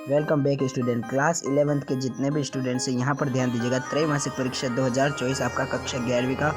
Welcome back student. Class 11th के जितने भी स्टूडेंट्स हैं यहाँ पर ध्यान दीजिएगा। त्रैमासिक परीक्षा 2024 आपका कक्षा 11वीं का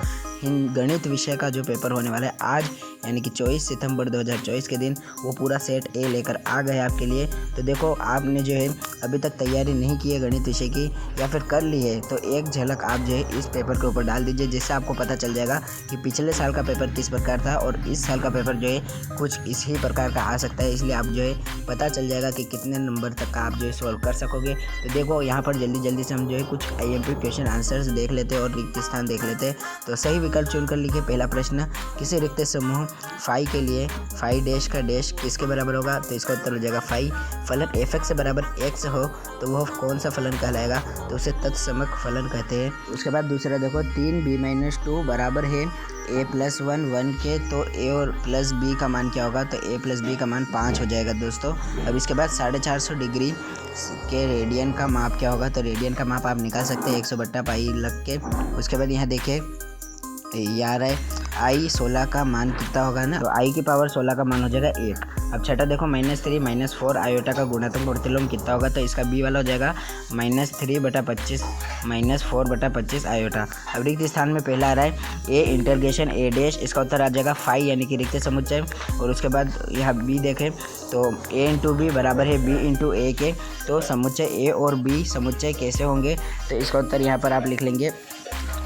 गणित विषय का जो पेपर होने वाला है आज यानी कि 24 सितंबर 2024 के दिन वो पूरा सेट ए लेकर आ गए आपके लिए। तो देखो, आपने जो है अभी तक तैयारी नहीं की है गणित विषय की या फिर कर ली है तो एक झलक आप जो है इस पेपर के ऊपर डाल दीजिए, जिससे आपको पता चल जाएगा कि पिछले साल का पेपर किस प्रकार था और इस साल का पेपर जो है कुछ इसी प्रकार का आ सकता है। इसलिए आप जो है पता चल जाएगा कि कितने नंबर तक का आप जो है सॉल्व कर सकोगे। तो देखो, यहाँ पर जल्दी से हम जो है कुछ IMP क्वेश्चन आंसर्स देख लेते हैं और रिक्त स्थान देख लेते हैं। तो सही विकल्प चुनकर लिखिए। पहला प्रश्न, किसी रिक्त समूह फाई के लिए फाई डैश का डैश किसके बराबर होगा? तो इसका उत्तर हो जाएगा फाई। फलन f(x) बराबर x हो तो वह कौन सा फलन कहलाएगा? तो उसे तत्समक फलन कहते हैं। उसके बाद दूसरा देखो, 3b-2 बराबर है a+1 1 के, तो a और प्लस b का मान क्या होगा? तो a प्लस b का मान 5 हो जाएगा दोस्तों। अब इसके बाद 450 डिग्री के रेडियन का माप क्या होगा? तो रेडियन का माप आप निकाल सकते हैं 100/पाई लग के। उसके बाद यहाँ देखिए यार है i 16 का मान कितना होगा ना? तो i की पावर 16 का मान हो जाएगा 1। अब छठा देखो, -3 -4 आयोटा का गुणात्मक प्रतिलोम कितना होगा? तो इसका b वाला हो जाएगा -3/25 -4/25 आयोटा। अब रिक्त स्थान में पहला आ रहा है a इंटीग्रेशन a डैश, इसका उत्तर आ जाएगा फाई यानी कि रिक्त समुच्चय। और उसके बाद यहाँ b देखें तो a × b बराबर है b × a के, तो समुच्चय a और b समुच्चय कैसे होंगे? तो इसका उत्तर यहाँ पर आप लिख लेंगे,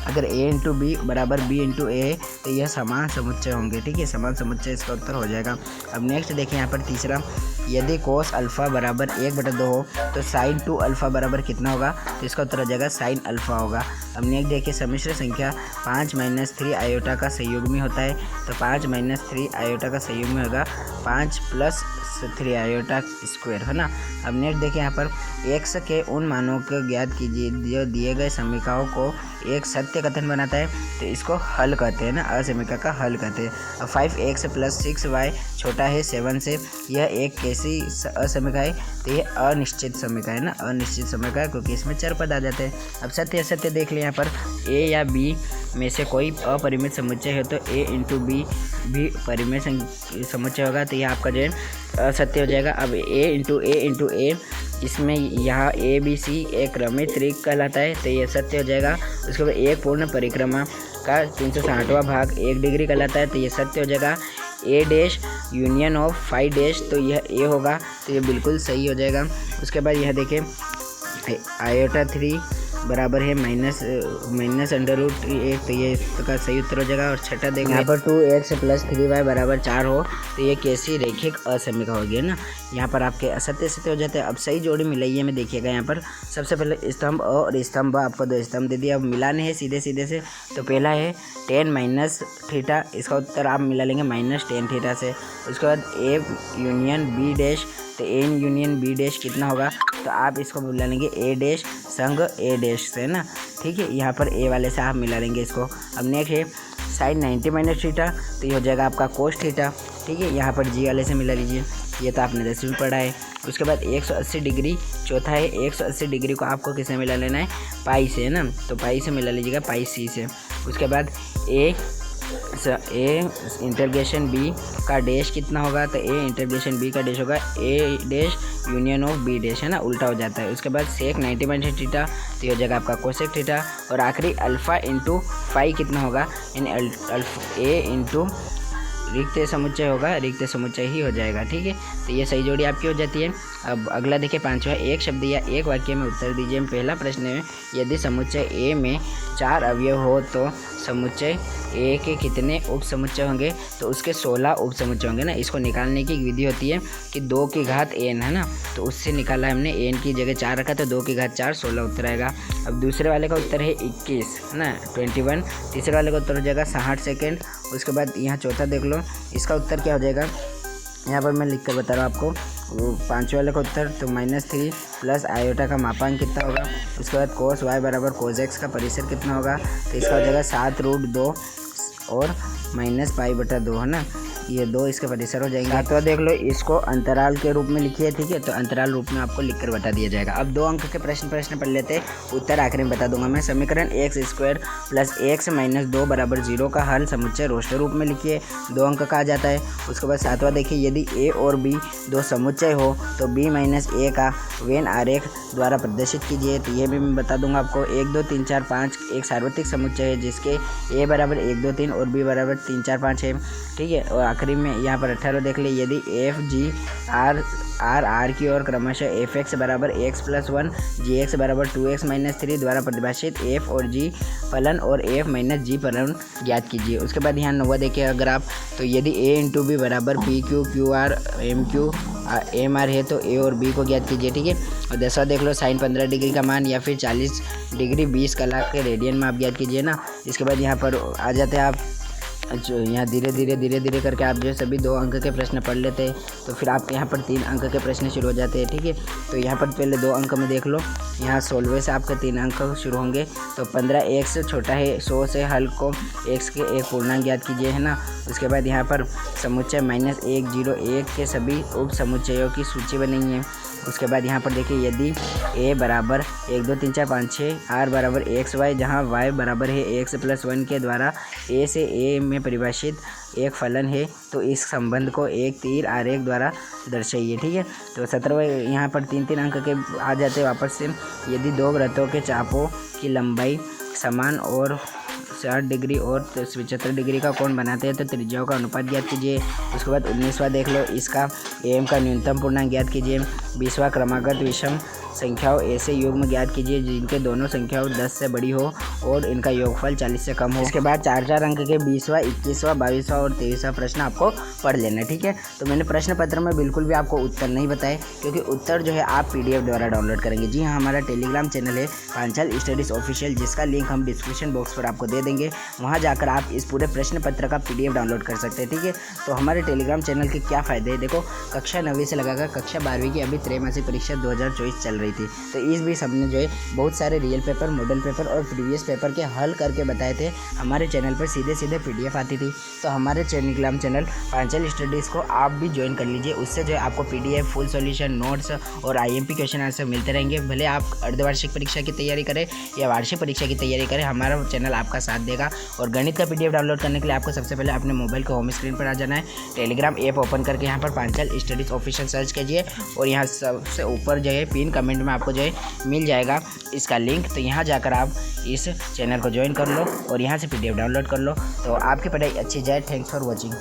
अगर a × b बराबर b × a है तो यह समान समुच्चय होंगे। ठीक है, समान समुच्चय इसका उत्तर हो जाएगा। अब नेक्स्ट देखें यहाँ पर तीसरा, यदि cos अल्फ़ा बराबर 1/2 हो तो sin 2 अल्फ़ा बराबर कितना होगा? तो इसका उत्तर हो जाएगा sin अल्फ़ा होगा। अब नेक्स्ट देखिए, सम्मिश्र संख्या 5 - 3 आयोटा का संयुग्मी होता है, तो 5 - 3 आयोटा का संयुग्मी होगा 5 + 3 आयोटा स्क्वायर, है ना। अब नेक्स्ट देखिए यहाँ पर x के उन मानों को ज्ञात कीजिए जो दिए गए समीकरणों को एक सत्य कथन बनाता है, तो इसको हल कहते हैं ना, असमीका का हल कहते हैं। अब 5x + 6y छोटा है 7 से, यह एक कैसी असमीका है? तो ये अनिश्चित समीका है ना, अनिश्चित समीका है क्योंकि इसमें चर पद आ जाते हैं। अब सत्य असत्य देख लिया यहाँ पर, a या b में से कोई अपरिमित समुच्चय है तो a × b भी परिमित समुच्चय होगा, तो यह आपका जो है असत्य हो जाएगा। अब a × a इसमें यहाँ a b c एक क्रमित रिक्त कहलाता है, तो यह सत्य हो जाएगा। उसके बाद एक पूर्ण परिक्रमा का 360वां भाग 1 डिग्री कहलाता है, तो यह सत्य हो जाएगा। a dash union of phi dash, तो यह a होगा, तो यह बिल्कुल सही हो जाएगा। उसके बाद यह देखें आयोटा 3 बराबर है -√1, तो ये इसका सही उत्तर हो जाएगा। और छठा देखिए यहाँ पर 2x + 3y बराबर 4 हो तो ये कैसी रैखिक असमीका होगी ना। यहाँ पर आपके असत्य सत्य हो जाते हैं। अब सही जोड़ी मिलाइए में देखिएगा, यहाँ पर सबसे पहले स्तंभ अ और स्तंभ ब, आपको 2 स्तंभ दे दिया। अब मिलाने हैं सीधे से, तो पहला है tan -θ, इसका उत्तर आप मिला लेंगे -tan θ से। उसके बाद a यूनियन b डैश, तो a यूनियन b डैश कितना होगा? तो आप इसको मिला लेंगे a डैश संग a डैश से ना। ठीक है, यहाँ पर a वाले से आप मिला लेंगे इसको। अब नेक्स्ट है sin 90 - θ, तो ये हो जाएगा आपका cos θ। ठीक है, यहाँ पर g वाले से मिला लीजिए, ये तो आपने 10वीं पढ़ा है। उसके बाद 180 डिग्री चौथा है, 180 डिग्री को आपको किससे मिला लेना है? पाई से, है ना, तो पाई से मिला लीजिएगा, पाई c से। उसके बाद a इंटीग्रेशन b का डैश कितना होगा? तो a इंटीग्रेशन b का डैश होगा a dash union of b dash, है ना, उल्टा हो जाता है। उसके बाद sec 90 - θ, तो ये हो जाएगा आपका cosec θ। और आखिरी अल्फ़ा × फाई कितना होगा? यानी a × रिक्त समुच्चय होगा, रिक्त समुच्चय ही हो जाएगा। ठीक है, तो ये सही जोड़ी आपकी हो जाती है। अब अगला देखिए पांचवा, एक शब्द या एक वाक्य में उत्तर दीजिए। पहला प्रश्न है, यदि समुच्चय A में 4 अवयव हो तो समुच्चय A के कितने उप समुच्चय होंगे? तो उसके 16 उप समुच्चय होंगे ना। इसको निकालने की विधि होती है कि 2 की घात n, है ना, तो उससे निकाला है हमने, n की जगह 4 रखा तो 2 की घात 4 16 उत्तर आएगा। अब दूसरे वाले का उत्तर है 21, है ना, 21। तीसरे वाले का उत्तर हो जाएगा 60 सेकेंड। उसके बाद यहाँ चौथा देख लो, इसका उत्तर क्या हो जाएगा? यहाँ पर मैं लिख कर बता रहा हूँ आपको। पाँचवें वाले का उत्तर तो3 प्लस आयोटा का मापांक कितना होगा? उसके बाद cos y बराबर cos x का परिसर कितना होगा? तो इसका हो जाएगा 7√2 और -π/2, है ना। ये 2 इसके परिसर हो जाएंगे। सातवां देख लो, इसको अंतराल के रूप में लिखिए, ठीक है, तो अंतराल रूप में आपको लिखकर बता दिया जाएगा। अब 2 अंक के प्रश्न पढ़ लेते हैं, उत्तर आखिरी में बता दूंगा मैं। समीकरण x² + x - 2 = 0 का हल समुच्चय रोस्टर रूप में लिखिए, 2 अंक का आ जाता है। उसके बाद 7वां देखिए, यदि a और b 2 समुच्चय हो तो b - a का वेन आरेख द्वारा प्रदर्शित कीजिए, तो ये भी मैं बता दूंगा आपको। 1 2 3 4 5 एक सार्वत्रिक समुच्चय है जिसके a = 1 2 3 और b = 3 4 5 है, ठीक है। और आखिरी में यहाँ पर 18 देख ले, यदि f g r की ओर क्रमशः fx = x + 1 gx = 2x - 3 द्वारा परिभाषित f और g फलन और f - g फलन ज्ञात कीजिए। उसके बाद यहाँ 9वां देखिए अगर आप, तो यदि a × b = pq qr mq mr है तो a और b को ज्ञात कीजिए, ठीक है। और 10वां देख लो, sin 15 डिग्री का मान या फिर 40 डिग्री 20 कला के रेडियन में आप ज्ञात कीजिए ना। इसके बाद यहाँ पर आ जाते हैं आप, जो यहाँ धीरे धीरे करके आप जो सभी 2 अंक के प्रश्न पढ़ लेते हैं, तो फिर आप यहाँ पर 3 अंक के प्रश्न शुरू हो जाते हैं, ठीक है। तो यहाँ पर पहले 2 अंक में देख लो, यहाँ 16वें से आपके 3 अंक शुरू होंगे। तो 15x छोटा है 100 से हल को x के एक पूर्णांक ज्ञात कीजिए, है ना। उसके बाद यहाँ पर समुच्चय -1 0 1 के सभी उप समुच्चयों की सूची बनेगी है। उसके बाद यहाँ पर देखिए, यदि a = 1 2 3 4 5 6 r = x y, जहाँ y बराबर है x + 1 के द्वारा a से a में परिभाषित एक फलन है, तो इस संबंध को एक तीर आरेख द्वारा दर्शाइए, ठीक है। तो 17वें यहाँ पर 3 अंक के आ जाते हैं वापस से। यदि 2 वृत्तों के चापों की लंबाई समान और 60 डिग्री और 75 डिग्री का कोण बनाते हैं तो त्रिज्याओं का अनुपात ज्ञात कीजिए। उसके बाद 19वां देख लो, इसका am का न्यूनतम पूर्णांक ज्ञात कीजिए। 20वां क्रमागत विषम संख्याओं ऐसे युग्म ज्ञात कीजिए जिनके दोनों संख्याओं 10 से बड़ी हो और इनका योगफल 40 से कम हो। इसके बाद 4 अंक के 20वां 21वां 22वां और 23वां प्रश्न आपको पढ़ लेना, ठीक है। तो मैंने प्रश्न पत्र में बिल्कुल भी आपको उत्तर नहीं बताए, क्योंकि उत्तर जो है आप PDF द्वारा डाउनलोड करेंगे। जी हाँ, हमारा टेलीग्राम चैनल है पांचाल स्टडीज़ ऑफिशियल, जिसका लिंक हम डिस्क्रिप्शन बॉक्स पर आपको दे देंगे। वहाँ जाकर आप इस पूरे प्रश्न पत्र का PDF डाउनलोड कर सकते हैं, ठीक है। तो हमारे टेलीग्राम चैनल के क्या फ़ायदे हैं, देखो, कक्षा 9वीं से लगाकर कक्षा 12वीं की अभी त्रैमासिक परीक्षा 2024 चल रही थी, तो इस बीच हमने जो है बहुत सारे रियल पेपर, मॉडल पेपर और प्रीवियस पेपर के हल करके बताए थे। हमारे चैनल पर सीधे PDF आती थी। तो हमारे टेलीग्राम चैनल पांचाल स्टडीज़ को आप भी ज्वाइन कर लीजिए। उससे जो है आपको PDF, फुल सॉल्यूशन, नोट्स और IMP क्वेश्चन आंसर मिलते रहेंगे। भले आप अर्धवार्षिक परीक्षा की तैयारी करें या वार्षिक परीक्षा की तैयारी करें, हमारा चैनल आपका साथ देगा। और गणित का PDF डाउनलोड करने के लिए आपको सबसे पहले अपने मोबाइल के होम स्क्रीन पर आ जाना है। टेलीग्राम ऐप ओपन करके यहाँ पर पांचाल स्टडीज़ ऑफिशियल सर्च कीजिए और यहाँ सबसे ऊपर जो है पिन कमेंट में आपको जो है मिल जाएगा इसका लिंक। तो यहाँ जाकर आप इस चैनल को ज्वाइन कर लो और यहाँ से PDF डाउनलोड कर लो, तो आपकी पढ़ाई अच्छी जाए। Thanks for watching.